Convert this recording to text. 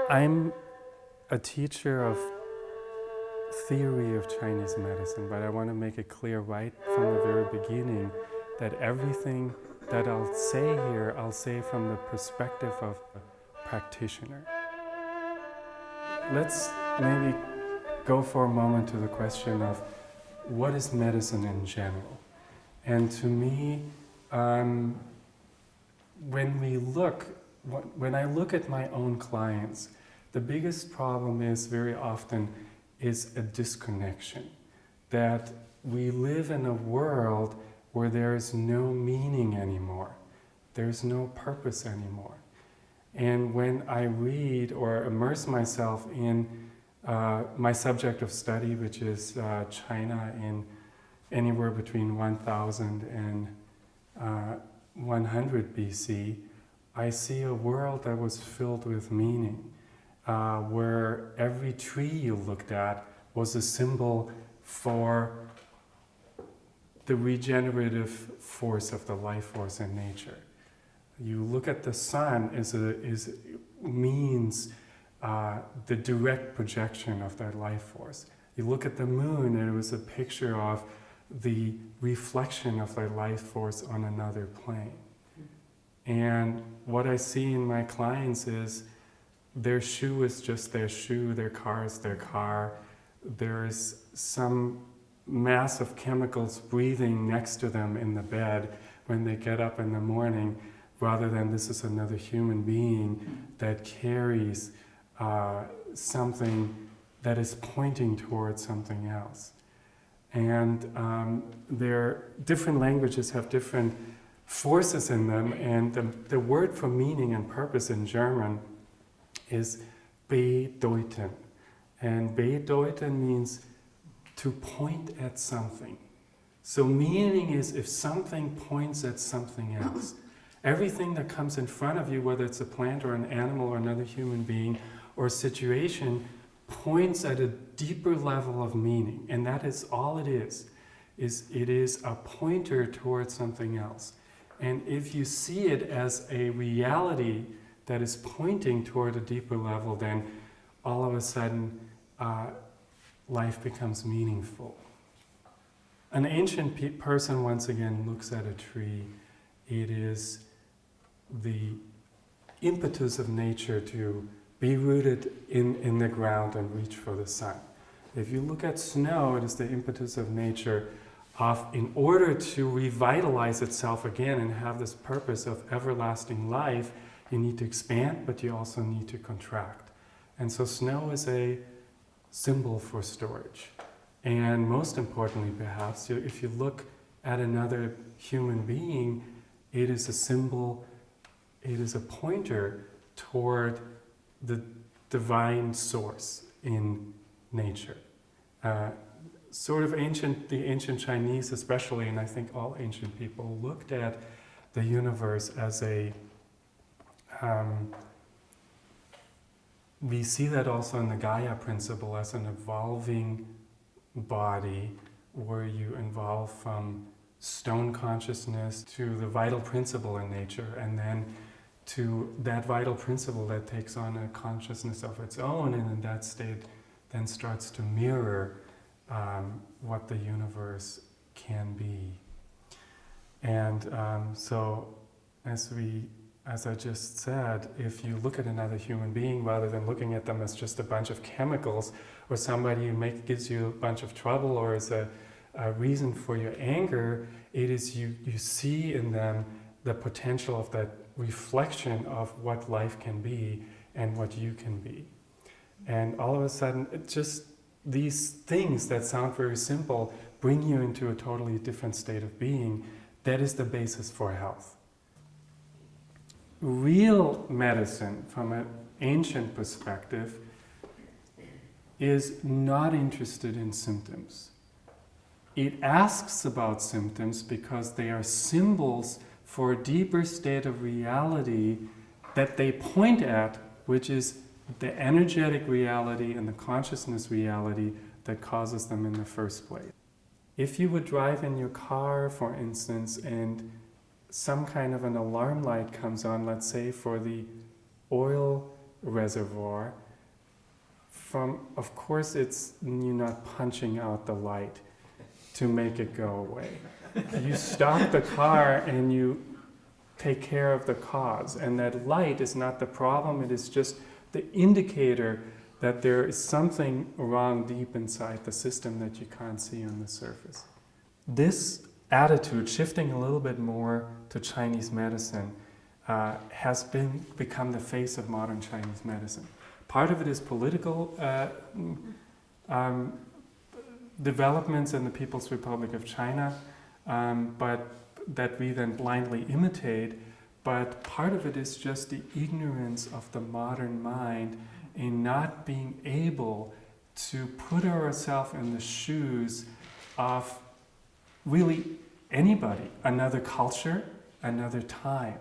I'm a teacher of theory of Chinese medicine, but I want to make it clear right from the very beginning that everything that I'll say here, I'll say from the perspective of a practitioner. Let's maybe go for a moment to the question of what is medicine in general? And to me, when I look at my own clients, the biggest problem is very often is a disconnection. That we live in a world where there is no meaning anymore. There's no purpose anymore. And when I read or immerse myself in my subject of study, which is China in anywhere between 1000 and 100 BC, I see a world that was filled with meaning, where every tree you looked at was a symbol for the regenerative force of the life force in nature. You look at the sun means the direct projection of that life force. You look at the moon, and it was a picture of the reflection of that life force on another plane. And what I see in my clients is their shoe is just their shoe, their car is their car. There is some mass of chemicals breathing next to them in the bed when they get up in the morning, rather than this is another human being that carries something that is pointing towards something else. And their different languages have different forces in them, and the word for meaning and purpose in German is bedeuten. And bedeuten means to point at something. So meaning is if something points at something else. Everything that comes in front of you, whether it's a plant or an animal or another human being or a situation, points at a deeper level of meaning. And that is all it is it is a pointer towards something else. And if you see it as a reality that is pointing toward a deeper level, then all of a sudden life becomes meaningful. An ancient person once again looks at a tree. It is the impetus of nature to be rooted in the ground and reach for the sun. If you look at snow, it is the impetus of nature in order to revitalize itself again and have this purpose of everlasting life, you need to expand, but you also need to contract. And so snow is a symbol for storage. And most importantly, perhaps, if you look at another human being, it is a symbol, it is a pointer toward the divine source in nature. The ancient Chinese especially, and I think all ancient people, looked at the universe as we see that also in the Gaia principle as an evolving body where you evolve from stone consciousness to the vital principle in nature, and then to that vital principle that takes on a consciousness of its own, and in that state then starts to mirror what the universe can be. And so as I just said, if you look at another human being rather than looking at them as just a bunch of chemicals or somebody who gives you a bunch of trouble or is a reason for your anger, it is you see in them the potential of that reflection of what life can be and what you can be. And all of a sudden, it just these things that sound very simple bring you into a totally different state of being. That is the basis for health. Real medicine, from an ancient perspective, is not interested in symptoms. It asks about symptoms because they are symbols for a deeper state of reality that they point at, which is the energetic reality and the consciousness reality that causes them in the first place. If you would drive in your car, for instance, and some kind of an alarm light comes on, let's say for the oil reservoir, of course you're not punching out the light to make it go away. You stop the car and you take care of the cause. And that light is not the problem, it is just the indicator that there is something wrong deep inside the system that you can't see on the surface. This attitude, shifting a little bit more to Chinese medicine, has become the face of modern Chinese medicine. Part of it is political developments in the People's Republic of China, but that we then blindly imitate. But part of it is just the ignorance of the modern mind in not being able to put ourselves in the shoes of really anybody, another culture, another time.